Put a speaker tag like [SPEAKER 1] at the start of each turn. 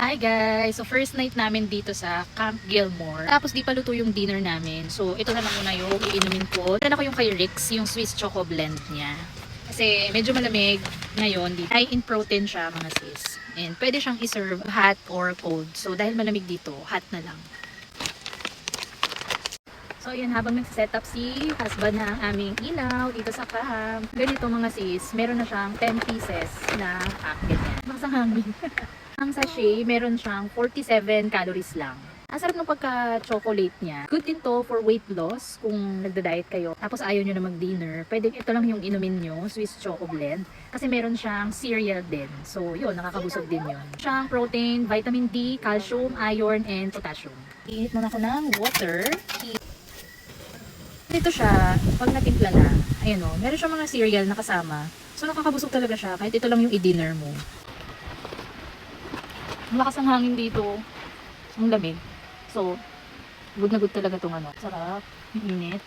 [SPEAKER 1] Hi guys! So first night namin dito sa Camp Gilmore. Tapos di pa luto yung dinner namin. So ito na lang muna yung iinumin ko. Ito ko yung kay Rix, yung Swiss Choco Blend niya. Kasi medyo malamig ngayon. High in protein siya mga sis. And pwede siyang iserve hot or cold. So dahil malamig dito, hot na lang. So yun, habang nag-set up si husband na ang aming ilaw dito sa camp. Ganito mga sis, meron na siyang 10 pieces na ganyan. Makasang hangin. Ang sachet, meron siyang 47 calories lang. Ang sarap ng pagka-chocolate niya. Good din to for weight loss kung nagda-diet kayo. Tapos ayaw nyo na mag-dinner. Pwede ito lang yung inumin nyo, Swiss Choco Blend. Kasi meron siyang cereal din. So yun, nakakabusog din yun. Siyang protein, vitamin D, calcium, iron, and potassium. Iinit muna ako ng water. Dito siya, pag natimpla na, ayun o, meron siyang mga cereal na kasama. So nakakabusog talaga siya, kahit ito lang yung i-dinner mo. Malakas ang hangin dito. Ang lamig. So, good na good talaga itong ano. Sarap. Yung init.